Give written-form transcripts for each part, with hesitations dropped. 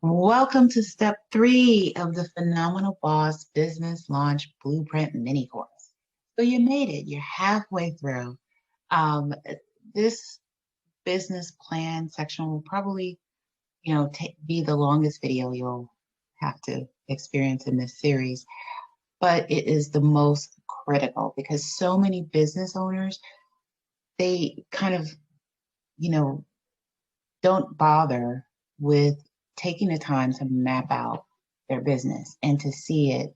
Welcome to step 3 of the Phenomenal Boss Business Launch Blueprint mini course. So you made it, you're halfway through. Um, this business plan section will probably, be the longest video you'll have to experience in this series, but it is the most critical because so many business owners, they kind of, you know, don't bother with taking the time to map out their business and to see it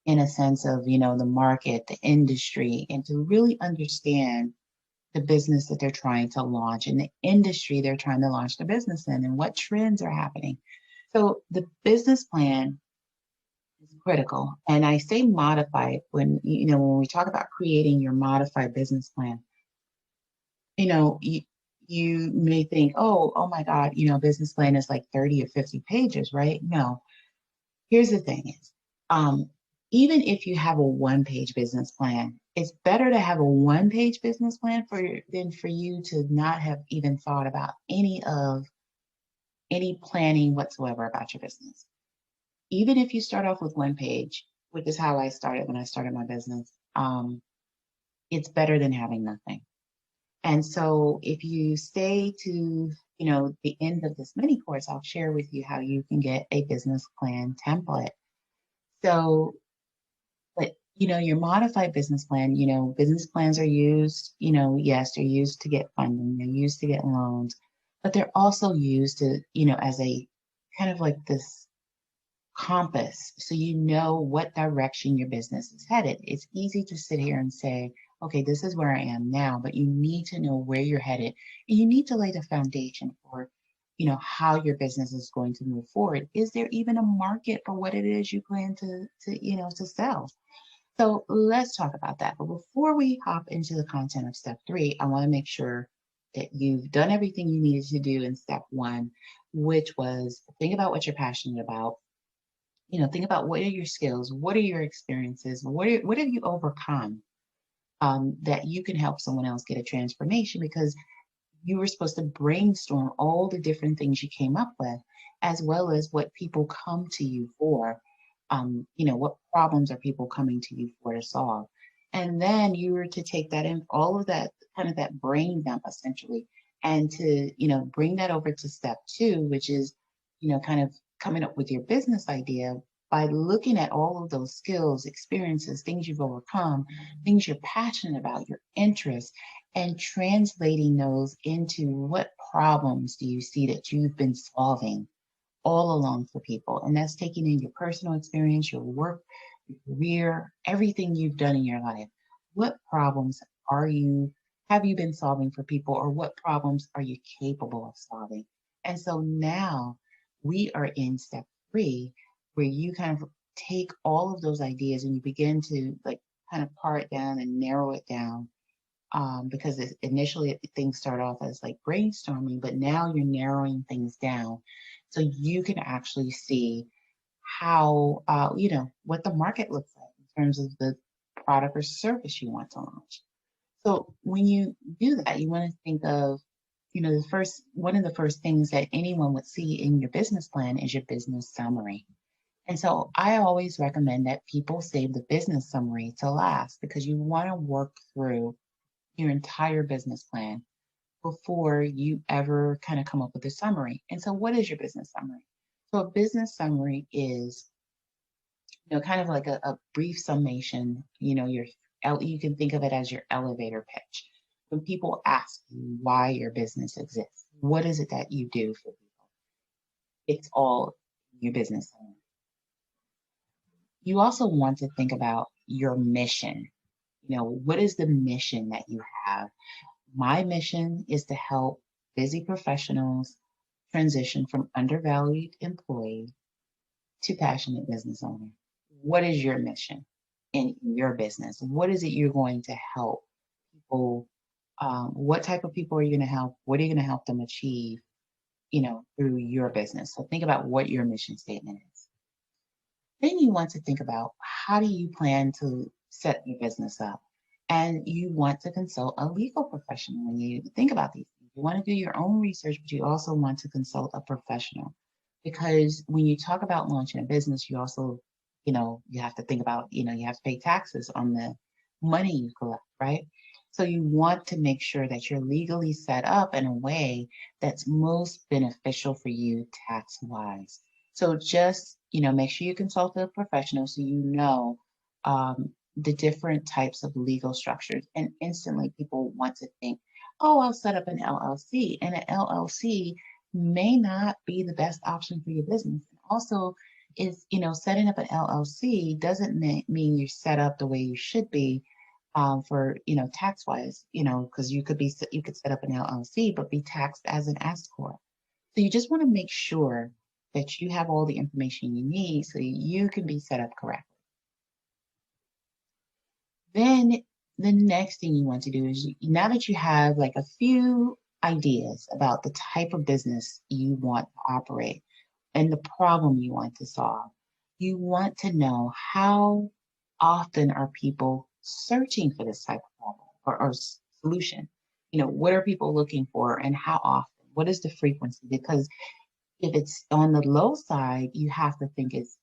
in a sense of, the market, the industry, and to really understand the business that they're trying to launch and the industry they're trying to launch the business in and what trends are happening. So the business plan is critical. And I say modified when we talk about creating your modified business plan, you know, you, you may think, oh my God, business plan is like 30 or 50 pages, right? No, here's the thing is, um, even if you have a one-page business plan, it's better to have a one-page business plan than for you to not have even thought about any planning whatsoever about your business. Even if you start off with one page, which is how I started when I started my business, it's better than having nothing. And so if you stay to, the end of this mini course, I'll share with you how you can get a business plan template. So, but your modified business plan, business plans are used, yes, they're used to get funding, they're used to get loans, but they're also used to, as a kind of like this compass, so you know what direction your business is headed. It's easy to sit here and say, okay, this is where I am now, but you need to know where you're headed. And you need to lay the foundation for, how your business is going to move forward. Is there even a market for what it is you plan to sell? So let's talk about that. But before we hop into the content of step 3, I want to make sure that you've done everything you needed to do in step 1, which was think about what you're passionate about. Think about what are your skills, what are your experiences, what have you overcome that you can help someone else get a transformation, because you were supposed to brainstorm all the different things you came up with, as well as what people come to you for. What problems are people coming to you for to solve? And then you were to take that in, all of that, kind of that brain dump essentially, and to, bring that over to step 2, which is, kind of coming up with your business idea by looking at all of those skills, experiences, things you've overcome, things you're passionate about, your interests, and translating those into what problems do you see that you've been solving all along for people. And that's taking in your personal experience, your work, your career, everything you've done in your life. What problems have you been solving for people, or what problems are you capable of solving? And so now we are in step 3, where you kind of take all of those ideas and you begin to like kind of part down and narrow it down, because initially things start off as like brainstorming, but now you're narrowing things down so you can actually see how, what the market looks like in terms of the product or service you want to launch. So when you do that, you want to think of, one of the first things that anyone would see in your business plan is your business summary. And so I always recommend that people save the business summary to last, because you want to work through your entire business plan before you ever kind of come up with a summary. And so what is your business summary? So a business summary is, kind of like a brief summation, you can think of it as your elevator pitch. When people ask you why your business exists, what is it that you do for people? It's all your business summary. You also want to think about your mission. What is the mission that you have? My mission is to help busy professionals transition from undervalued employee to passionate business owner. What is your mission in your business? What is it you're going to help people? What type of people are you going to help? What are you going to help them achieve, through your business? So think about what your mission statement is. Then you want to think about, how do you plan to set your business up? And you want to consult a legal professional when you think about these things. You want to do your own research, but you also want to consult a professional. because when you talk about launching a business, you also, you have to think about, you have to pay taxes on the money you collect, right? So you want to make sure that you're legally set up in a way that's most beneficial for you tax wise. So just, make sure you consult a professional so you know the different types of legal structures. And instantly people want to think, oh, I'll set up an LLC. And an LLC may not be the best option for your business. And also, is setting up an LLC doesn't mean you're set up the way you should be for tax wise. Because you could set up an LLC but be taxed as an S corp. So you just want to make sure that you have all the information you need so you can be set up correctly. Then the next thing you want to do is, now that you have like a few ideas about the type of business you want to operate and the problem you want to solve, you want to know how often are people searching for this type of problem or solution. What are people looking for and how often? What is the frequency? Because if it's on the low side, you have to think it's,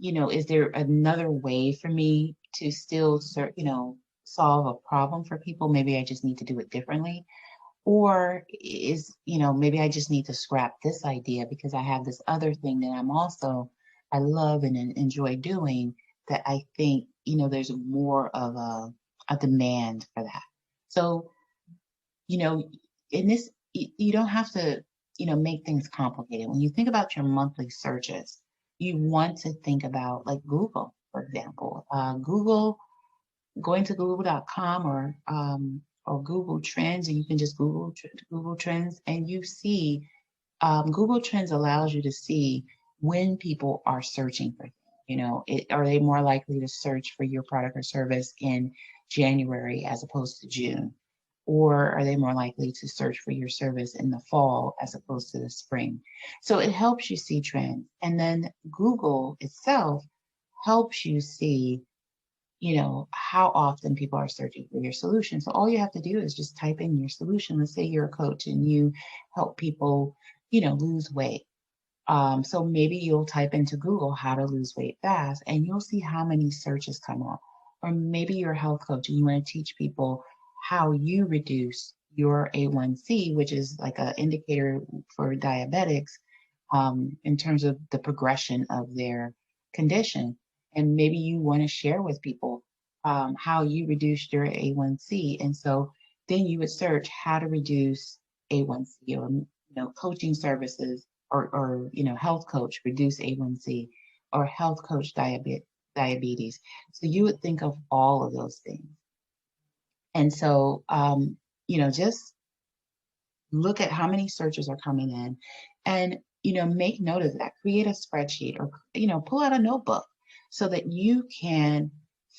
is there another way for me to still, solve a problem for people? Maybe I just need to do it differently. Or maybe I just need to scrap this idea because I have this other thing that I love and enjoy doing that I think, there's more of a demand for that. So, in this, you don't have to, make things complicated. When you think about your monthly searches, you want to think about like Google, for example. Going to google.com or Google Trends, and you can just Google Trends, and you see Google Trends allows you to see when people are searching for things. Are they more likely to search for your product or service in January as opposed to June? Or are they more likely to search for your service in the fall as opposed to the spring? So it helps you see trends. And then Google itself helps you see, how often people are searching for your solution. So all you have to do is just type in your solution. Let's say you're a coach and you help people, lose weight. So maybe you'll type into Google how to lose weight fast and you'll see how many searches come up. Or maybe you're a health coach and you want to teach people how you reduce your A1C, which is like an indicator for diabetics in terms of the progression of their condition. And maybe you want to share with people how you reduced your A1C. And so then you would search how to reduce A1C or, coaching services or health coach, reduce A1C or health coach diabetes. So you would think of all of those things. And so, just look at how many searches are coming in and, make note of that. Create a spreadsheet or, pull out a notebook so that you can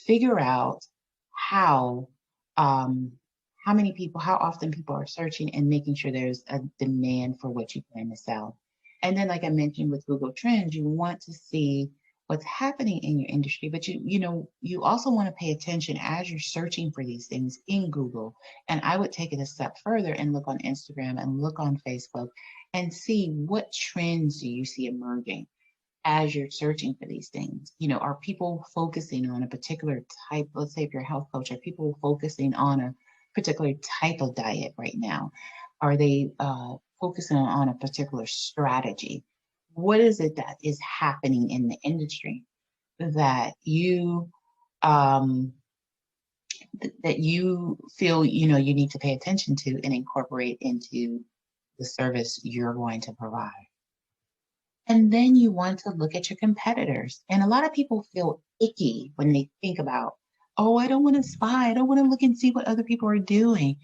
figure out how how often people are searching and making sure there's a demand for what you plan to sell. And then, like I mentioned with Google Trends, you want to see what's happening in your industry, but you also want to pay attention as you're searching for these things in Google. And I would take it a step further and look on Instagram and look on Facebook and see what trends do you see emerging as you're searching for these things. Are people focusing on a particular type? Let's say if you're a health coach, are people focusing on a particular type of diet right now? Are they focusing on a particular strategy? What is it that is happening in the industry that you feel you need to pay attention to and incorporate into the service you're going to provide? And then you want to look at your competitors. And a lot of people feel icky when they think about, oh, I don't want to spy. I don't want to look and see what other people are doing.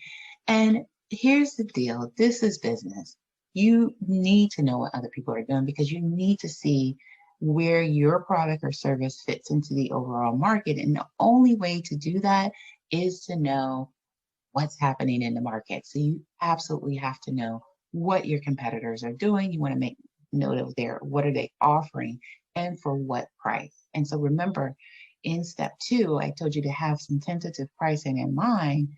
And here's the deal. This is business. You need to know what other people are doing because you need to see where your product or service fits into the overall market. And the only way to do that is to know what's happening in the market. So you absolutely have to know what your competitors are doing. You want to make note of what are they offering and for what price. And so remember, in step 2, I told you to have some tentative pricing in mind.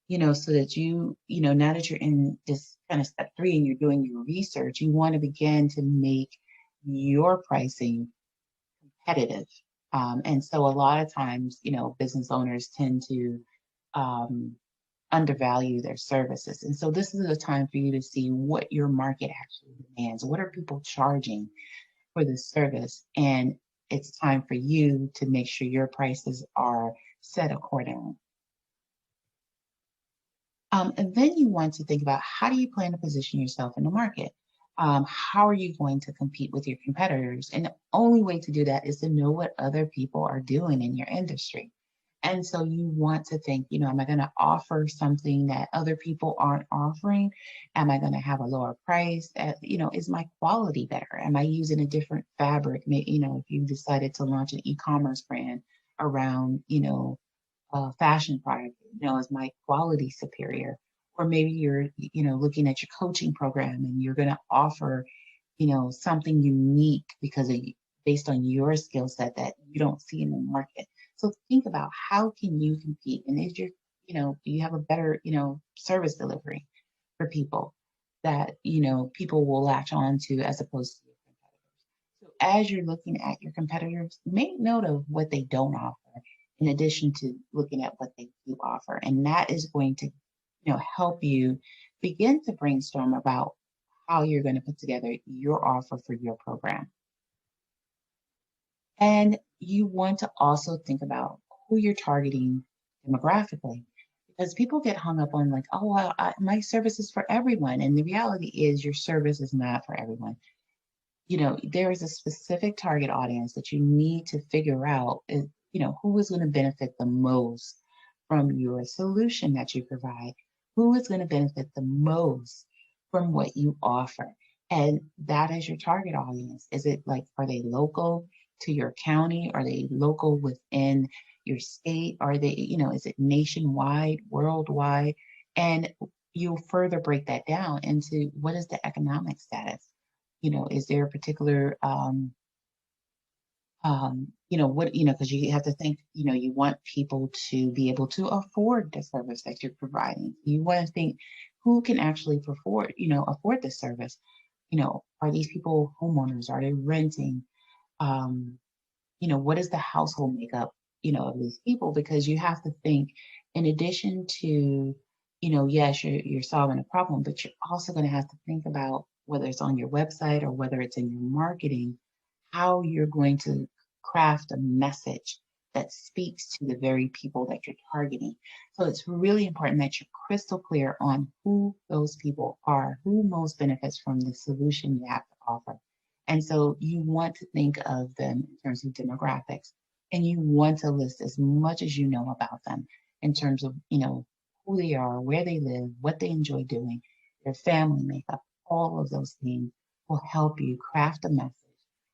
so that now that you're in this kind of step 3 and you're doing your research, you want to begin to make your pricing competitive. And so a lot of times, business owners tend to um, undervalue their services. And so this is a time for you to see what your market actually demands. What are people charging for this service? And it's time for you to make sure your prices are set accordingly. And then you want to think about, how do you plan to position yourself in the market? How are you going to compete with your competitors? And the only way to do that is to know what other people are doing in your industry. And so you want to think, am I going to offer something that other people aren't offering? Am I going to have a lower price? Is my quality better? Am I using a different fabric? If you decided to launch an e-commerce brand around, fashion product, is my quality superior? Or maybe you're, looking at your coaching program and you're going to offer, something unique based on your skill set that you don't see in the market. So think about, how can you compete? And do you have a better, service delivery for people that, people will latch on to, as opposed to your competitors? So as you're looking at your competitors, make note of what they don't offer, in addition to looking at what they do offer. And that is going to, help you begin to brainstorm about how you're going to put together your offer for your program. And you want to also think about who you're targeting demographically, because people get hung up on, like, oh, well, my service is for everyone. And the reality is, your service is not for everyone. There is a specific target audience that you need to figure out, who is going to benefit the most from your solution that you provide, who is going to benefit the most from what you offer. And that is your target audience. Is it like, are they local to your county? Are they local within your state? Are they, is it nationwide, worldwide? And you'll further break that down into, what is the economic status? Is there a particular, because you have to think, you want people to be able to afford the service that you're providing. You want to think, who can actually afford this service? Are these people homeowners? Are they renting? What is the household makeup, of these people? Because you have to think, in addition to, yes, you're solving a problem, but you're also going to have to think about, whether it's on your website or whether it's in your marketing, how you're going to craft a message that speaks to the very people that you're targeting. So it's really important that you're crystal clear on who those people are, who most benefits from the solution you have to offer. And so you want to think of them in terms of demographics, and you want to list as much as you know about them in terms of, who they are, where they live, what they enjoy doing, their family makeup. All of those things will help you craft a message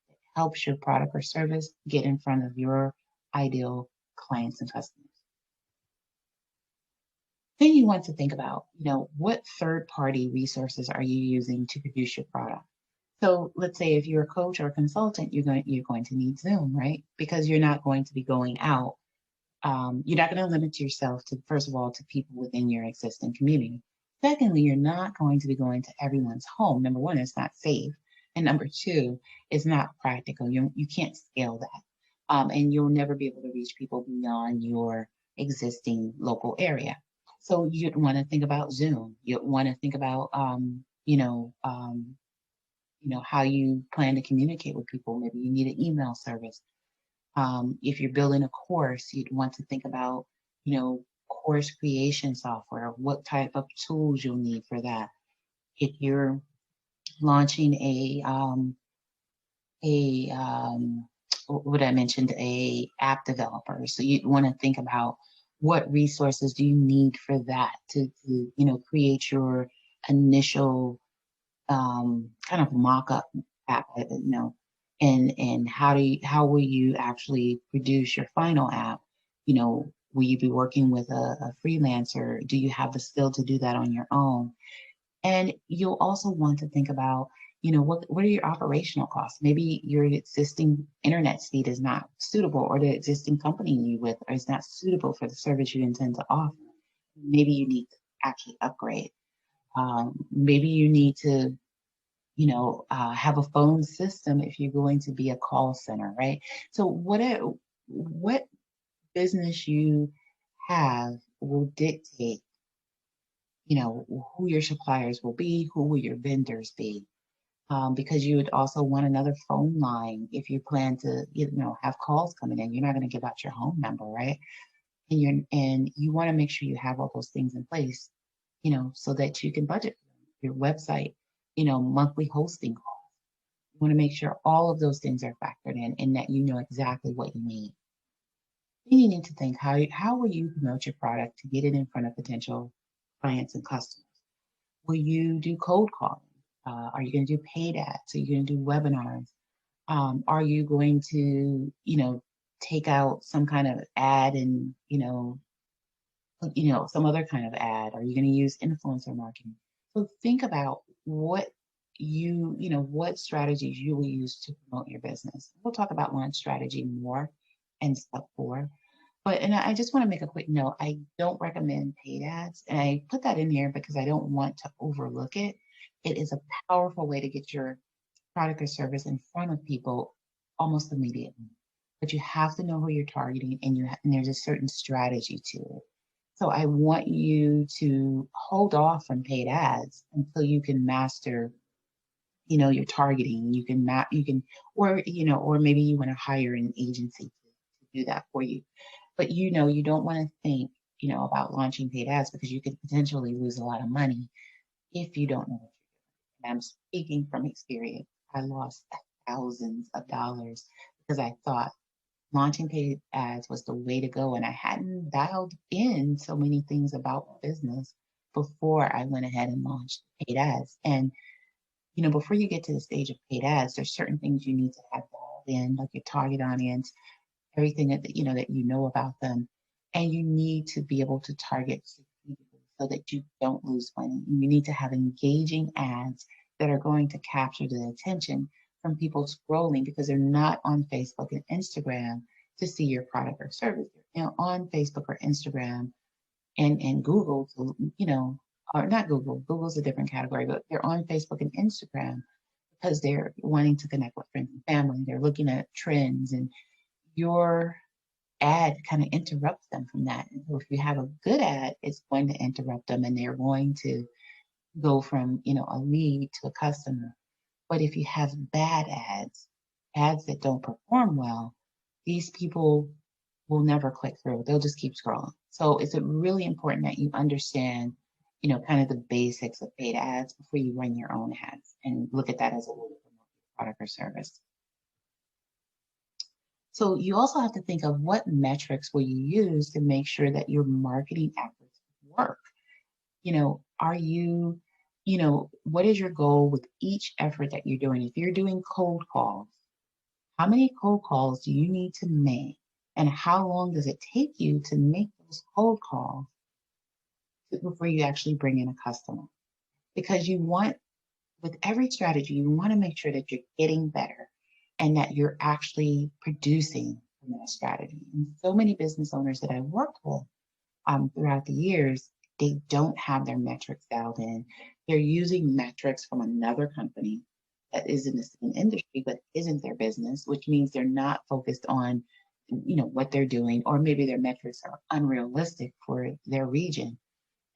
that helps your product or service get in front of your ideal clients and customers. Then you want to think about, what third-party resources are you using to produce your product? So let's say, if you're a coach or a consultant, you're going to need Zoom, right? Because you're not going to be going out. You're not going to limit yourself to, first of all, to people within your existing community. Secondly, you're not going to be going to everyone's home. Number one, it's not safe. And number two, it's not practical. You can't scale that. And you'll never be able to reach people beyond your existing local area. So you'd want to think about Zoom. You'd want to think about, how you plan to communicate with people. Maybe you need an email service. If you're building a course, you'd want to think about, course creation software, what type of tools you'll need for that. If you're launching what I mentioned, a app developer, so you'd want to think about, what resources do you need for that to create your initial kind of mock-up app, and how will you actually produce your final app? Will you be working with a freelancer? Do you have the skill to do that on your own? And you'll also want to think about, what are your operational costs? Maybe your existing internet speed is not suitable, or the existing company you're with is not suitable for the service you intend to offer. Maybe you need to actually upgrade. Maybe you need to, have a phone system if you're going to be a call center, right? So what business you have will dictate, who your suppliers will be, who will your vendors be. Because you would also want another phone line if you plan to, have calls coming in. You're not going to give out your home number, right? And you want to make sure you have all those things in place, so that you can budget your website, monthly hosting costs. You want to make sure all of those things are factored in and that you know exactly what you need. Then you need to think how will you promote your product to get it in front of potential clients and customers? Will you do cold calling? Are you going to do paid ads? Are you going to do webinars? Are you going to, take out some kind of ad and, some other kind of ad? Are you going to use influencer marketing? So think about what strategies you will use to promote your business. We'll talk about launch strategy more in step 4. And I just want to make a quick note. I don't recommend paid ads. And I put that in here because I don't want to overlook it. It is a powerful way to get your product or service in front of people almost immediately. But you have to know who you're targeting, and there's a certain strategy to it. So I want you to hold off on paid ads until you can master, your targeting. Or maybe you want to hire an agency to do that for you. But you don't want to think, about launching paid ads because you could potentially lose a lot of money if you don't know what you're doing. And I'm speaking from experience. I lost thousands of dollars because I thought launching paid ads was the way to go. And I hadn't dialed in so many things about business before I went ahead and launched paid ads. And, before you get to the stage of paid ads, there's certain things you need to have dialed in, like your target audience, everything that you know about them. And you need to be able to target strategically so that you don't lose money. And you need to have engaging ads that are going to capture the attention from people scrolling because they're not on Facebook and Instagram to see your product or service. They're on Facebook or Instagram and Google to, or not Google. Google's a different category, but they're on Facebook and Instagram because they're wanting to connect with friends and family. They're looking at trends, and your ad kind of interrupts them from that. And so if you have a good ad, it's going to interrupt them and they're going to go from, a lead to a customer. But if you have bad ads that don't perform well, these people will never click through. They'll just keep scrolling. So it's really important that you understand, kind of the basics of paid ads before you run your own ads and look at that as a way to promote your product or service. So you also have to think of what metrics will you use to make sure that your marketing efforts work. What is your goal with each effort that you're doing? If you're doing cold calls, how many cold calls do you need to make? And how long does it take you to make those cold calls before you actually bring in a customer? Because with every strategy, you want to make sure that you're getting better and that you're actually producing from that strategy. And so many business owners that I've worked with throughout the years, they don't have their metrics dialed in. They're using metrics from another company that is in the same industry, but isn't their business, which means they're not focused on, what they're doing, or maybe their metrics are unrealistic for their region.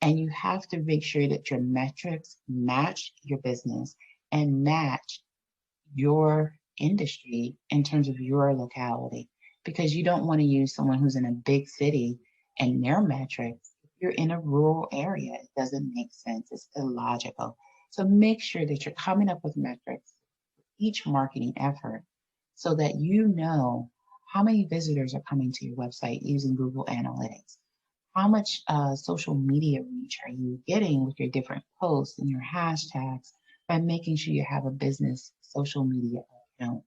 And you have to make sure that your metrics match your business and match your industry in terms of your locality, because you don't want to use someone who's in a big city and their metrics. If you're in a rural area, it doesn't make sense. It's illogical. So make sure that you're coming up with metrics for each marketing effort so that you know how many visitors are coming to your website using Google Analytics. How much social media reach are you getting with your different posts and your hashtags by making sure you have a business social media account?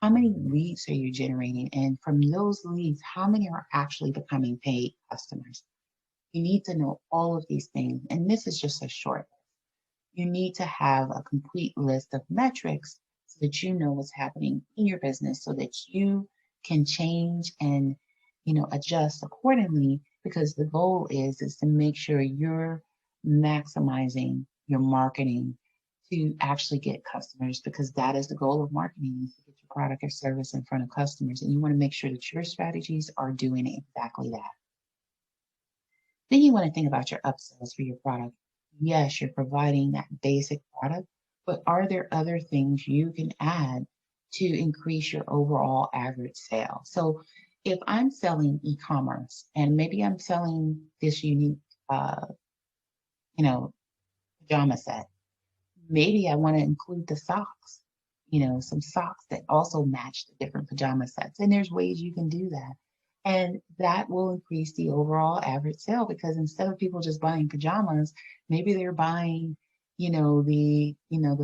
How many leads are you generating? And from those leads, how many are actually becoming paid customers? You need to know all of these things. And this is just a short list. You need to have a complete list of metrics so that you know what's happening in your business so that you can change and adjust accordingly because the goal is to make sure you're maximizing your marketing to actually get customers, because that is the goal of marketing, is to get your product or service in front of customers. And you want to make sure that your strategies are doing exactly that. Then you want to think about your upsells for your product. Yes, you're providing that basic product, but are there other things you can add to increase your overall average sale? So if I'm selling e-commerce and maybe I'm selling this unique, uh, you know, pajama set, maybe I want to include the socks, some socks that also match the different pajama sets. And there's ways you can do that. And that will increase the overall average sale, because instead of people just buying pajamas, maybe they're buying, the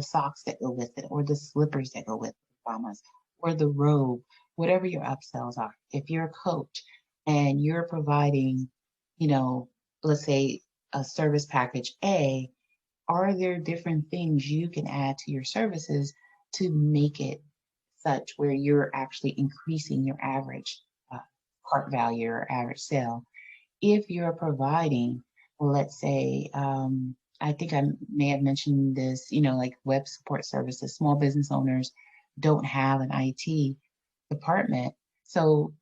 socks that go with it, or the slippers that go with the pajamas, or the robe, whatever your upsells are. If you're a coach and you're providing, you know, let's say a service package A, are there different things you can add to your services to make it such where you're actually increasing your average uh, cart value or average sale? If you're providing, let's say, I think I may have mentioned this, like web support services, small business owners don't have an IT department. So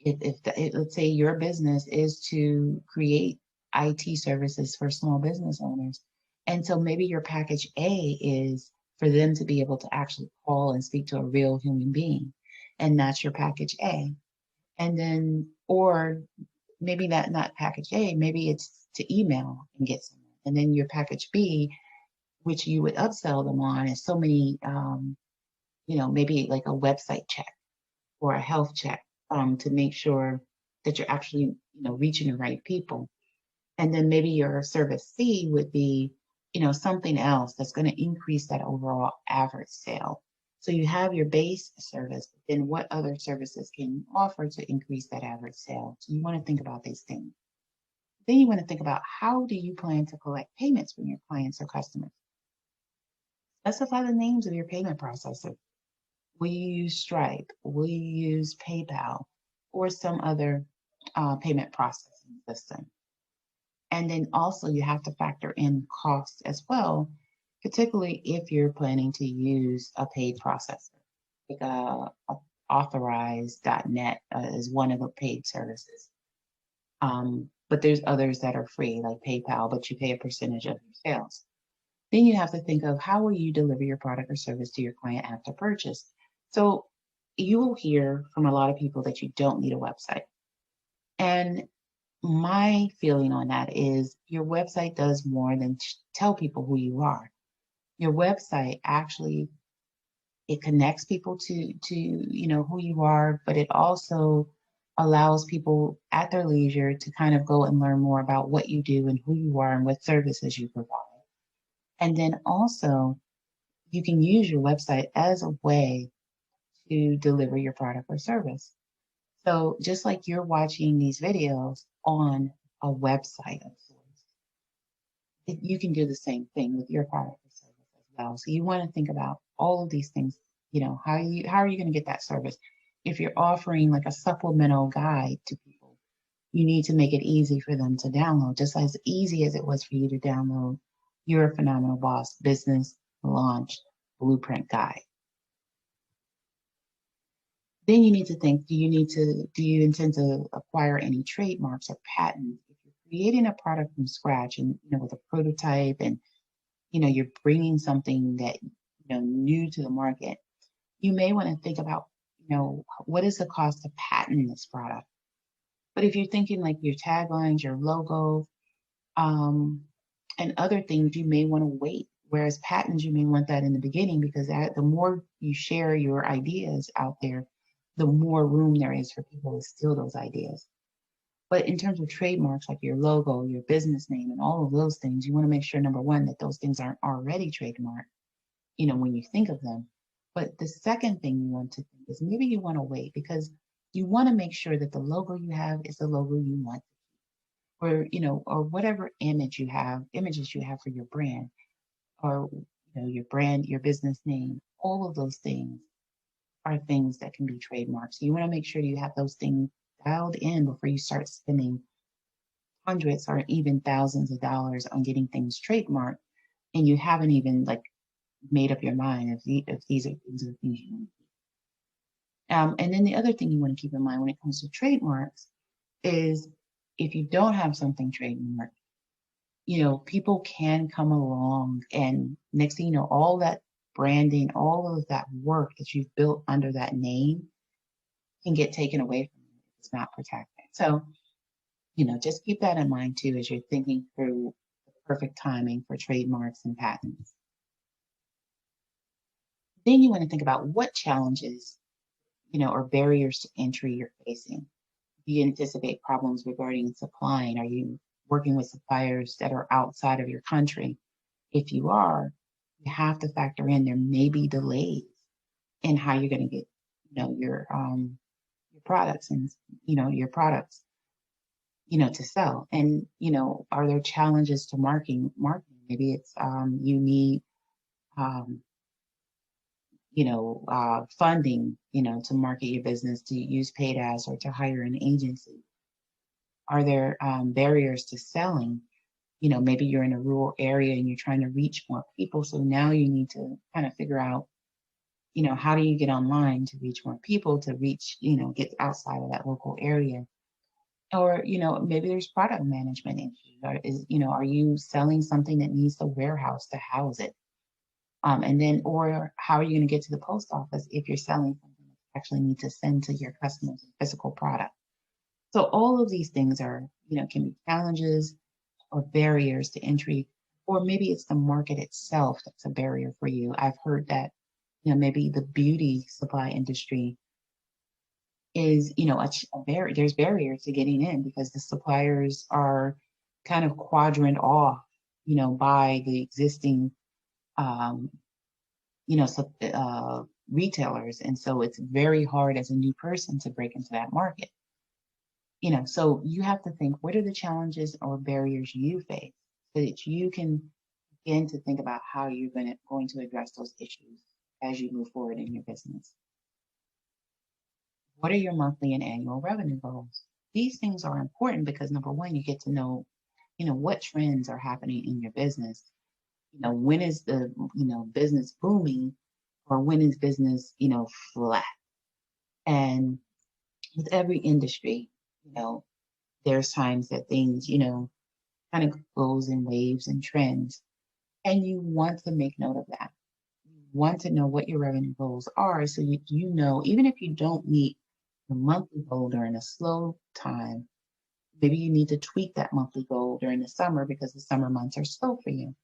let's say your business is to create IT services for small business owners. And so maybe your package A is for them to be able to actually call and speak to a real human being. And that's your package A. And then, or maybe not package A, maybe it's to email and get someone. And then your package B, which you would upsell them on, is so many, maybe like a website check or a health check, to make sure that you're actually, reaching the right people. And then maybe your service C would be, something else that's going to increase that overall average sale. So you have your base service, but then what other services can you offer to increase that average sale? So you want to think about these things. Then you want to think about, how do you plan to collect payments from your clients or customers? Specify the names of your payment processor. Will you use Stripe? Will you use PayPal or some other payment processing system? And then also you have to factor in costs as well, particularly if you're planning to use a paid processor. Like Authorize.net is one of the paid services. But there's others that are free, like PayPal, but you pay a percentage of your sales. Then you have to think of, how will you deliver your product or service to your client after purchase? So you will hear from a lot of people that you don't need a website. And my feeling on that is, your website does more than tell people who you are. Your website actually, it connects people to who you are, but it also allows people at their leisure to kind of go and learn more about what you do and who you are and what services you provide. And then also, you can use your website as a way to deliver your product or service. So just like you're watching these videos on a website of sorts, you can do the same thing with your product or service as well. So you want to think about all of these things. How are you going to get that service? If you're offering like a supplemental guide to people, you need to make it easy for them to download, just as easy as it was for you to download your Phenomenal Boss Business Launch Blueprint Guide. Then you need to think, do you intend to acquire any trademarks or patents? If you're creating a product from scratch and, with a prototype, and, you're bringing something that, new to the market, you may want to think about, what is the cost to patent this product? But if you're thinking like your taglines, your logo, and other things, you may want to wait. Whereas patents, you may want that in the beginning, because the more you share your ideas out there, the more room there is for people to steal those ideas. But in terms of trademarks, like your logo, your business name, and all of those things, you want to make sure, number one, that those things aren't already trademarked, when you think of them. But the second thing you want to think is, maybe you want to wait, because you want to make sure that the logo you have is the logo you want, or, or whatever images you have for your brand, or, your brand, your business name, all of those things are things that can be trademarked. So you want to make sure you have those things dialed in before you start spending hundreds or even thousands of dollars on getting things trademarked, and you haven't even like made up your mind if these are things you want to keep. And then the other thing you want to keep in mind when it comes to trademarks is if you don't have something trademarked, people can come along and next thing you know, all that branding, all of that work that you've built under that name can get taken away from you if it's not protected. So, just keep that in mind too as you're thinking through the perfect timing for trademarks and patents. Then you want to think about what challenges, or barriers to entry you're facing. Do you anticipate problems regarding supplying? Are you working with suppliers that are outside of your country? If you are, you have to factor in there may be delays in how you're going to get, your products and your products, to sell. And are there challenges to marketing? Maybe it's you need funding, to market your business, to use paid ads or to hire an agency. Are there barriers to selling? Maybe you're in a rural area and you're trying to reach more people. So now you need to kind of figure out, how do you get online to reach more people, to reach, get outside of that local area? Or, maybe there's product management issues. Are you selling something that needs a warehouse to house it? And then, or how are you going to get to the post office if you're selling something that you actually need to send to your customers, a physical product? So all of these things are, can be challenges or barriers to entry, or maybe it's the market itself that's a barrier for you. I've heard that, maybe the beauty supply industry is, there's barriers to getting in because the suppliers are kind of quadrant off, by the existing, retailers. And so it's very hard as a new person to break into that market. So you have to think, what are the challenges or barriers you face so that you can begin to think about how you're going to address those issues as you move forward in your business. What are your monthly and annual revenue goals? These things are important because number one, you get to know, what trends are happening in your business. When is the, business booming or when is business, flat? And with every industry, there's times that things, kind of goes in waves and trends. And you want to make note of that. You want to know what your revenue goals are so you know, even if you don't meet the monthly goal during a slow time, maybe you need to tweak that monthly goal during the summer because the summer months are slow for you.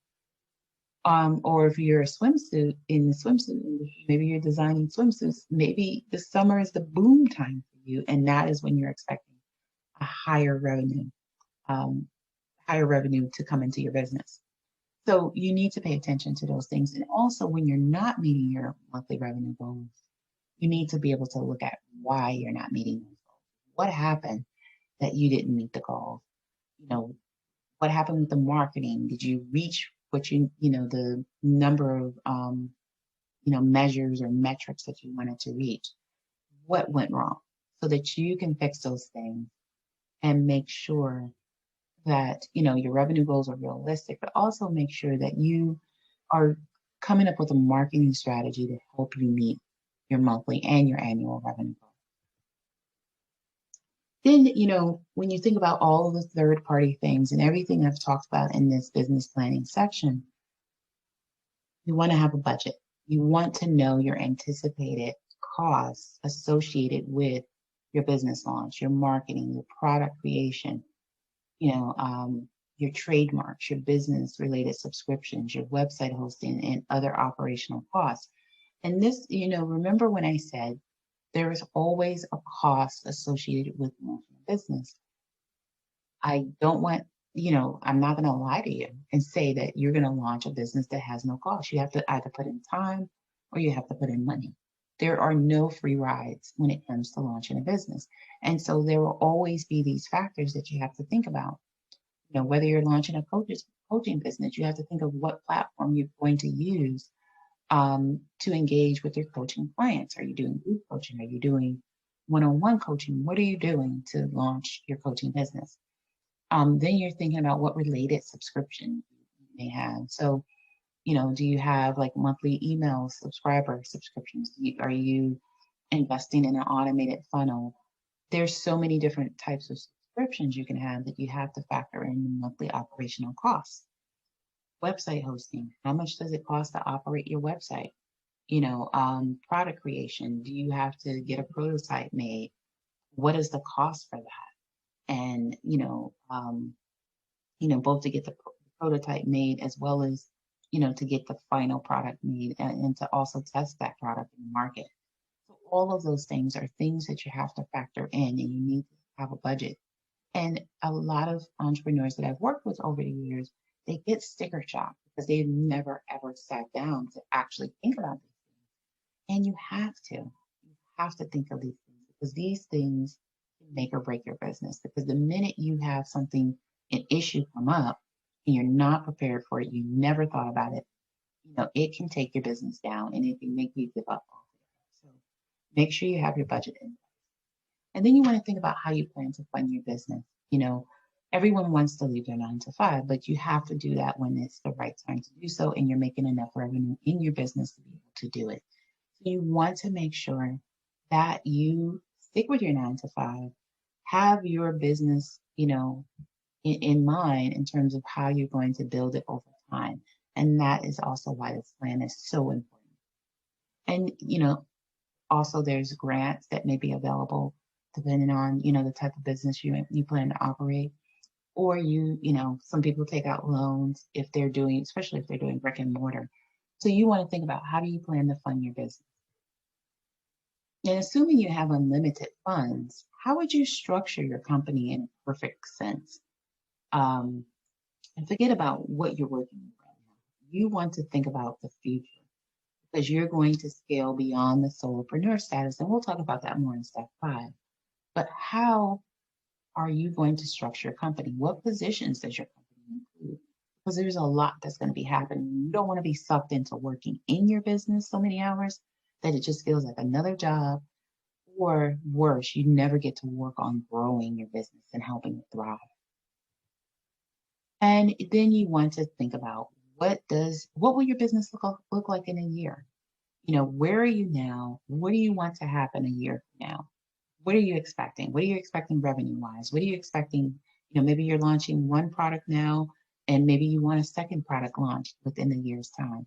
Or if you're a swimsuit in the swimsuit industry, maybe you're designing swimsuits, maybe the summer is the boom time for you, and that is when you're expecting a higher revenue to come into your business. So you need to pay attention to those things. And also when you're not meeting your monthly revenue goals, you need to be able to look at why you're not meeting those goals. What happened that you didn't meet the goals? What happened with the marketing? Did you reach what the number of, measures or metrics that you wanted to reach? What went wrong? So that you can fix those things and make sure that, your revenue goals are realistic, but also make sure that you are coming up with a marketing strategy to help you meet your monthly and your annual revenue goals. Then, when you think about all of the third-party things and everything I've talked about in this business planning section, you want to have a budget. You want to know your anticipated costs associated with your business launch, your marketing, your product creation, your trademarks, your business-related subscriptions, your website hosting, and other operational costs. And this, remember when I said there is always a cost associated with launching a business. I don't want, I'm not going to lie to you and say that you're going to launch a business that has no cost. You have to either put in time or you have to put in money. There are no free rides when it comes to launching a business. And so there will always be these factors that you have to think about. Whether you're launching a coaching business, you have to think of what platform you're going to use to engage with your coaching clients. Are you doing group coaching? Are you doing one-on-one coaching? What are you doing to launch your coaching business? Then you're thinking about what related subscription you may have. So, do you have like monthly email subscriber subscriptions? Are you investing in an automated funnel? There's so many different types of subscriptions you can have that you have to factor in the monthly operational costs. Website hosting, how much does it cost to operate your website? Product creation, do you have to get a prototype made? What is the cost for that? And both to get the prototype made as well as to get the final product made, and to also test that product in the market. So all of those things are things that you have to factor in, and you need to have a budget. And a lot of entrepreneurs that I've worked with over the years, they get sticker shock because they've never ever sat down to actually think about these things. And you have to. You have to think of these things because these things can make or break your business. Because the minute you have something, an issue come up, and you're not prepared for it, you never thought about it, it can take your business down and it can make you give up altogether. So make sure you have your budget in. And then you want to think about how you plan to fund your business. Everyone wants to leave their 9 to 5, but you have to do that when it's the right time to do so and you're making enough revenue in your business to be able to do it. So you want to make sure that you stick with your 9 to 5, have your business, in mind in terms of how you're going to build it over time. And that is also why this plan is so important. And, also there's grants that may be available depending on, the type of business you plan to operate. Or some people take out loans if they're doing, especially if they're doing brick and mortar. So you want to think about how do you plan to fund your business? And assuming you have unlimited funds, how would you structure your company in a perfect sense? And forget about what you're working with right now. You want to think about the future because you're going to scale beyond the solopreneur status. And we'll talk about that more in step 5. But how are you going to structure your company? What positions does your company include? Because there's a lot that's going to be happening. You don't want to be sucked into working in your business so many hours that it just feels like another job, or worse, you never get to work on growing your business and helping it thrive. And then you want to think about what will your business look like in a year? Where are you now? What do you want to happen a year from now? What are you expecting? What are you expecting revenue wise? What are you expecting? Maybe you're launching one product now, and maybe you want a second product launched within a year's time.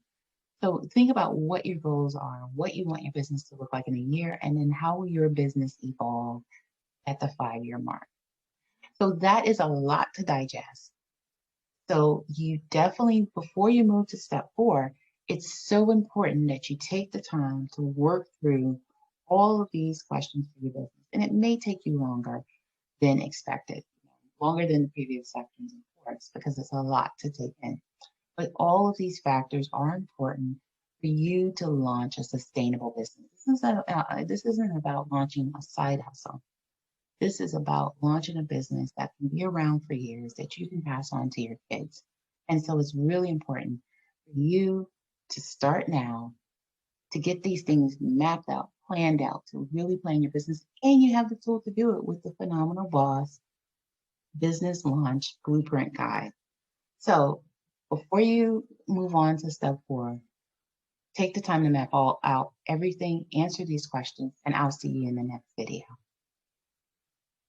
So think about what your goals are, what you want your business to look like in a year, and then how will your business evolve at the 5-year mark. So that is a lot to digest. So you definitely, before you move to step 4, it's so important that you take the time to work through all of these questions for your business. And it may take you longer than expected, longer than the previous sections, of course, because it's a lot to take in. But all of these factors are important for you to launch a sustainable business. This isn't about launching a side hustle. This is about launching a business that can be around for years, that you can pass on to your kids. And so it's really important for you to start now, to get these things mapped out, planned out, to really plan your business. And you have the tool to do it with the Phenomenal Boss Business Launch Blueprint Guide. So before you move on to step 4, take the time to map all out everything, answer these questions, and I'll see you in the next video.